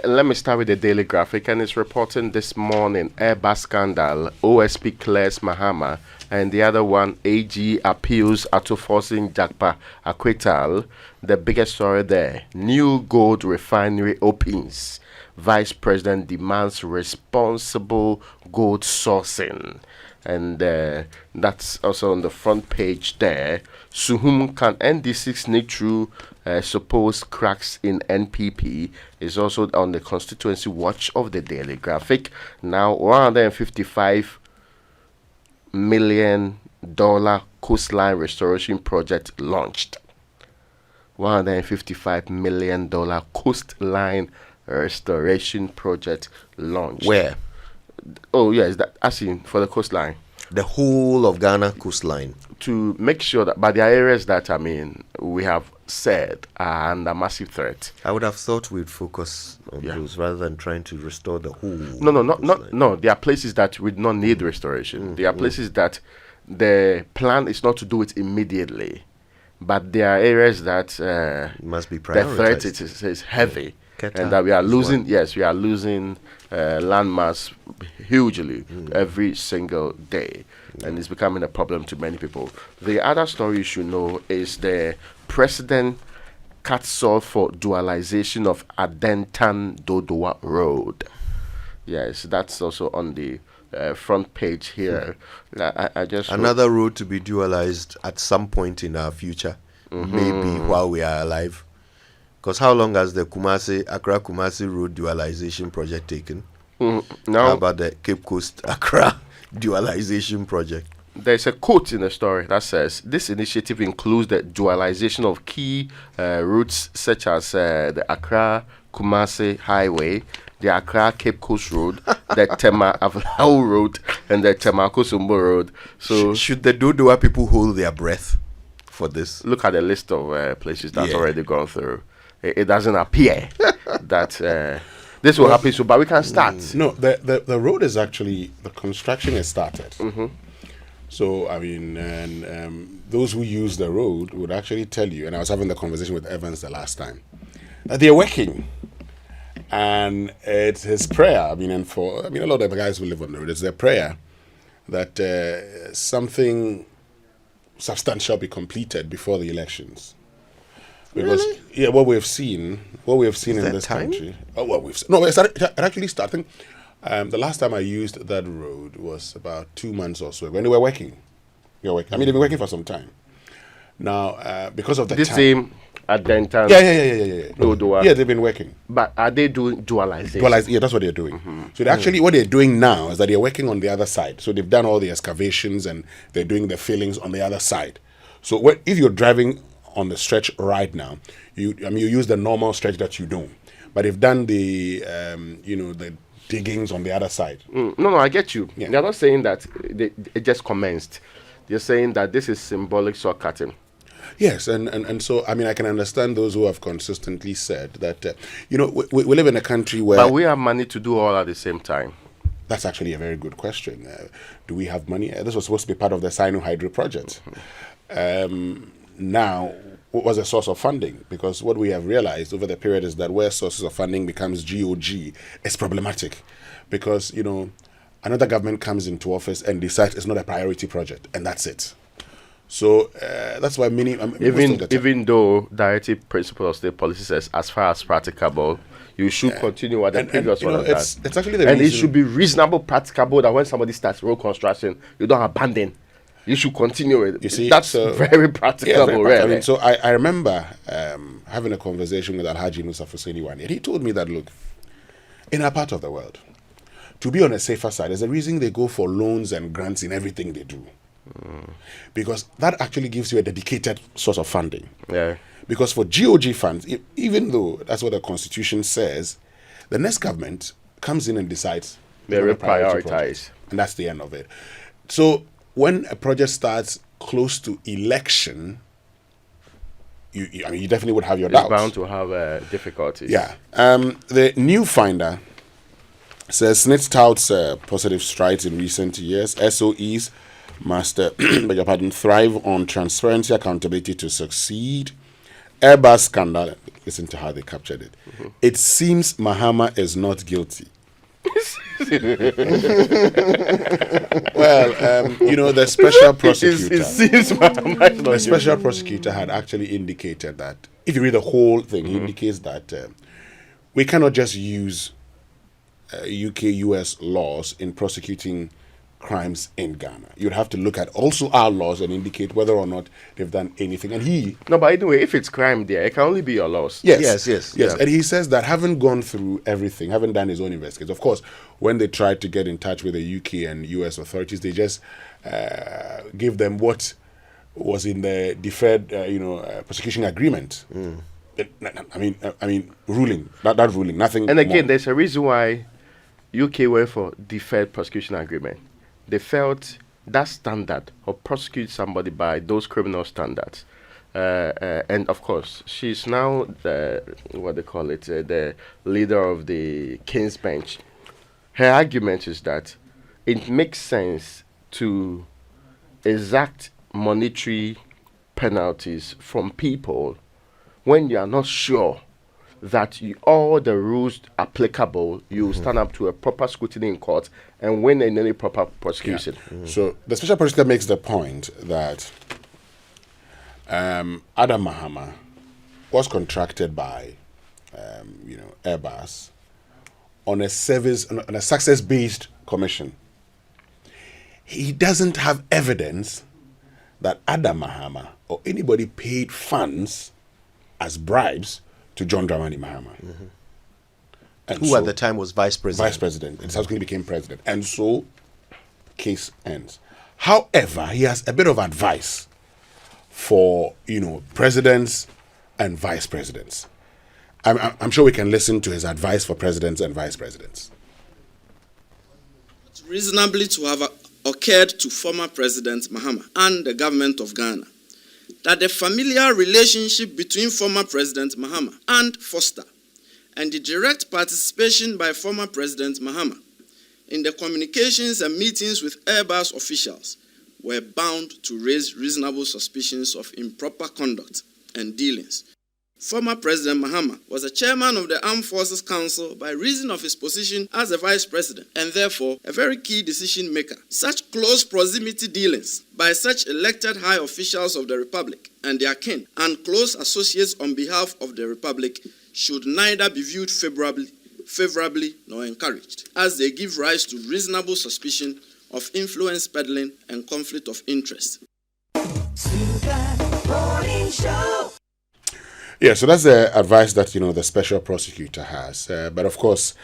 Let me start with the Daily Graphic, and it's reporting this morning Airbus scandal, OSP clears Mahama, and the other one, AG appeals after forcing Jakpa acquittal. The biggest story there: new gold refinery opens. Vice President demands responsible gold sourcing. And that's also on the front page there. Suhum, can ND6 sneak through supposed cracks in NPP? Is also on the constituency watch of the Daily Graphic. Now, $155 million coastline restoration project launched. $155 million coastline restoration project launched. Where? Oh yes, that asking for the coastline. The whole of Ghana coastline. To make sure that, but the areas that we have said are under massive threat. I would have thought we'd focus on those rather than trying to restore the whole. No. There are places that would not need restoration. There are places that the plan is not to do it immediately, but there are areas that must be prioritized. The threat is heavy. And that we are losing, landmass hugely every single day. And it's becoming a problem to many people. The other story you should know is the president cuts off for dualization of Adentan Dodowa Road. Yes, that's also on the front page here. I just another road to be dualized at some point in our future, maybe while we are alive. Because how long has the Accra Kumasi Road dualization project taken? No. How about the Cape Coast Accra dualization project? There's a quote in the story that says, this initiative includes the dualization of key routes such as the Accra Kumasi Highway, the Accra Cape Coast Road, the Tema Avlau Road, and the Temako Sumbo Road. So should the Dodowa people hold their breath for this? Look at the list of places that's already gone through. It doesn't appear that this will happen soon, but we can start. No, the road is actually, the construction has started. So, I mean, and those who use the road would actually tell you, and I was having the conversation with Evans the last time, that they're working. And it's his prayer, a lot of the guys who live on the road, it's their prayer that something substantial be completed before the elections. Because what we've seen in this country. It actually started. The last time I used that road was about 2 months or so when they were working. They've been working for some time. Now, because of the same Adentan. Yeah, they've been working. But are they doing dualization? Yeah, that's what they're doing. So what they're doing now is that they're working on the other side. So they've done all the excavations and they're doing the fillings on the other side. So if you're driving on the stretch right now, you use the normal stretch that you do, but they've done the the diggings on the other side. No, I get you. They're not saying that it just commenced. They're saying that this is symbolic saw cutting. Yes, and so I can understand those who have consistently said that we live in a country where, but we have money to do all at the same time. That's actually a very good question. Do we have money? This was supposed to be part of the Sino Hydro project. Now, what was the source of funding? Because what we have realized over the period is that where sources of funding becomes GOG, it's problematic. Because, another government comes into office and decides it's not a priority project, and that's it. So that's why even though directive principle of state policy says as far as practicable, you should continue what the previous one has done. It's actually the reason. It should be reasonable, practicable, that when somebody starts road construction, you don't abandon. You should continue it. You see, that's very practicable, really. So I remember having a conversation with Alhaji Musa Hussaini one day. He told me that, look, in our part of the world, to be on a safer side, there's a reason they go for loans and grants in everything they do. Because that actually gives you a dedicated source of funding. Yeah. Because for GOG funds, even though that's what the Constitution says, the next government comes in and decides they will prioritize. And that's the end of it. So when a project starts close to election, you definitely would have your doubts. It's bound to have difficulties. Yeah. The New Finder says SNIT touts positive strides in recent years. SOEs must thrive on transparency, accountability to succeed. Airbus scandal, listen to how they captured it. It seems Mahama is not guilty. Well, the special prosecutor. It seems Mahama is not The special guilty. prosecutor had actually indicated that, if you read the whole thing, he indicates that we cannot just use UK-US laws in prosecuting crimes in Ghana. You'd have to look at also our laws and indicate whether or not they've done anything. And he... No, but anyway, if it's crime there, it can only be your loss. Yes. Yeah. And he says that having gone through everything, having done his own investigations, of course, when they tried to get in touch with the UK and US authorities, they just gave them what was in the deferred, prosecution agreement. I mean, ruling. That ruling, nothing. And again, more. there's a reason why UK went for deferred prosecution agreement. They felt that standard of prosecute somebody by those criminal standards. And of course, she's now the leader of the King's Bench. Her argument is that it makes sense to exact monetary penalties from people when you are not sure that all the rules applicable, you stand up to a proper scrutiny in court and win in any proper prosecution. So the special prosecutor makes the point that Adam Mahama was contracted by Airbus on a success-based commission. He doesn't have evidence that Adam Mahama or anybody paid funds as bribes to John Dramani Mahama. And Who at the time was vice president. Vice president, and subsequently became president. And so, case ends. However, he has a bit of advice for, presidents and vice presidents. I'm sure we can listen to his advice for presidents and vice presidents. Reasonably to have occurred to former President Mahama and the government of Ghana that the familiar relationship between former President Mahama and Foster and the direct participation by former President Mahama in the communications and meetings with Airbus officials were bound to raise reasonable suspicions of improper conduct and dealings. Former President Mahama was a chairman of the Armed Forces Council by reason of his position as a vice president and therefore a very key decision maker. Such close proximity dealings by such elected high officials of the Republic and their kin and close associates on behalf of the Republic should neither be viewed favorably nor encouraged, as they give rise to reasonable suspicion of influence peddling and conflict of interest. Yeah, so that's the advice that, the special prosecutor has. But of course,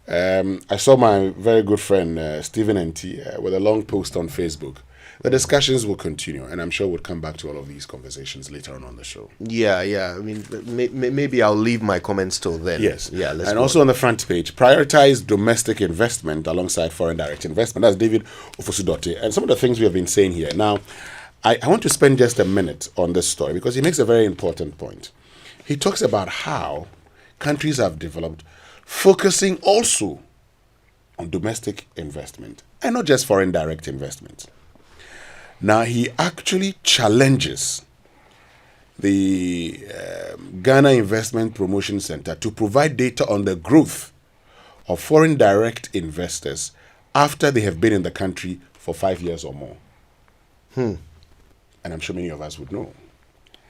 I saw my very good friend, Stephen N.T., with a long post on Facebook. The discussions will continue, and I'm sure we'll come back to all of these conversations later on the show. Yeah. I mean, maybe I'll leave my comments till then. Yes. Yeah. And also on the front page, prioritize domestic investment alongside foreign direct investment. That's David Ofosudote. And some of the things we have been saying here. Now, I want to spend just a minute on this story because he makes a very important point. He talks about how countries have developed, focusing also on domestic investment and not just foreign direct investment. Now, he actually challenges the Ghana Investment Promotion Center to provide data on the growth of foreign direct investors after they have been in the country for 5 years or more. And I'm sure many of us would know.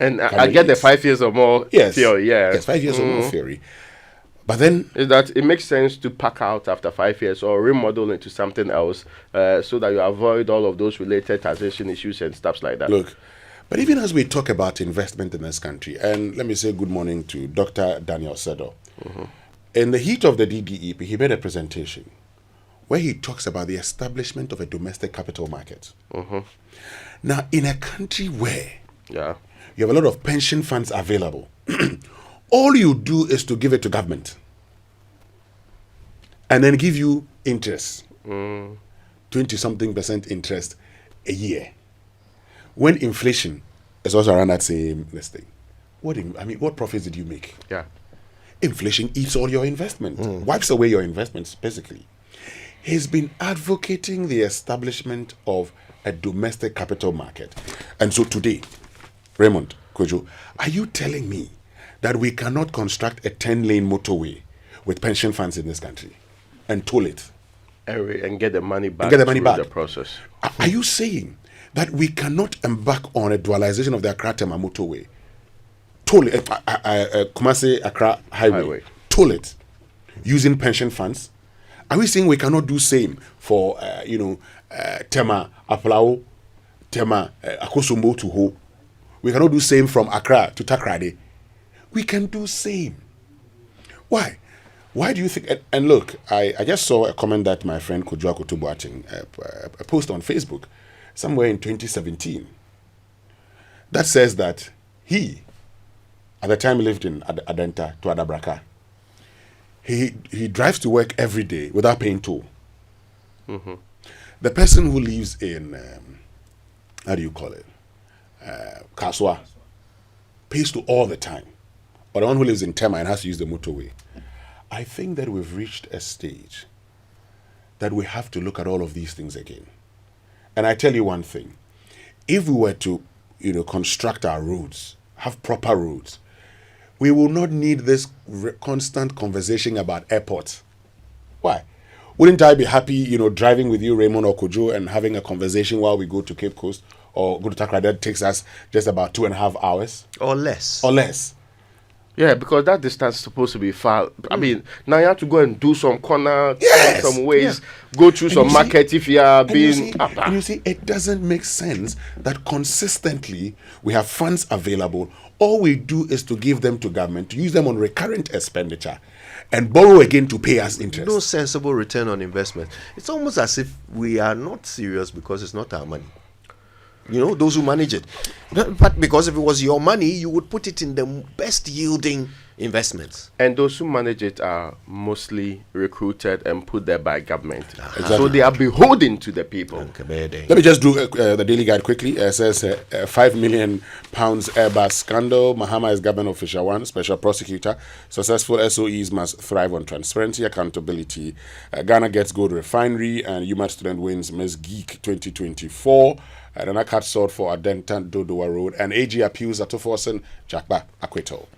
And I get the 5 years or more theory, yeah. Yes, 5 years or more theory. But then... is that it makes sense to pack out after 5 years or remodel into something else so that you avoid all of those related taxation issues and stuff like that. Look, but even as we talk about investment in this country, and let me say good morning to Dr. Daniel Sedo. In the heat of the DDEP, he made a presentation where he talks about the establishment of a domestic capital market. Now, in a country where you have a lot of pension funds available, all you do is to give it to government and then give you interest, 20-something% interest a year. When inflation is also around that same thing, what profits did you make? Yeah. Inflation eats all your investment, wipes away your investments, basically. He's been advocating the establishment of a domestic capital market. And so today, Raymond Kojo, are you telling me that we cannot construct a 10-lane motorway with pension funds in this country and toll it. And get the money back. Get the money through back. The process. Are you saying that we cannot embark on a dualization of the Accra-Tema motorway, toll it, Kumasi-Accra highway, toll it, using pension funds? Are we saying we cannot do same for, Tema, Apalao, Tema, Akosombo to Ho? We cannot do same from Accra to Takrade. We can do same. Why? Why do you think? And look, I just saw a comment that my friend Kujua Kutubuaching, a post on Facebook somewhere in 2017 that says that he, at the time, lived in Adenta to Adabraka. He drives to work every day without paying toll. Mm-hmm. The person who lives in, how do you call it, Kaswa, pays to all the time. But the one who lives in Tema and has to use the motorway. I think that we've reached a stage that we have to look at all of these things again. And I tell you one thing, if we were to, construct our roads, have proper roads, we will not need this constant conversation about airports. Why? Wouldn't I be happy, driving with you, Raymond or Kojo, and having a conversation while we go to Cape Coast or go to Takrade? That takes us just about 2.5 hours. Or less. Or less. Yeah, because that distance is supposed to be far. I mean, now you have to go and do some corner, Yes. some ways, go through And some you market see- if you are And being. you see, it doesn't make sense that consistently we have funds available. All we do is to give them to government, to use them on recurrent expenditure, and borrow again to pay us interest. No sensible return on investment. It's almost as if we are not serious because it's not our money. Those who manage it. But because if it was your money, you would put it in the best yielding investments. And those who manage it are mostly recruited and put there by government. Exactly. So they are beholden to the people. Let me just do the daily guide quickly. It says £5 million Airbus scandal. Mahama is government official one, special prosecutor. Successful SOEs must thrive on transparency, accountability. Ghana gets gold refinery, and UMass student wins Miss Geek 2024. And an cut sword for Adenta Dodowa Road. And AG appeals Atoforsen Jakba acquittal.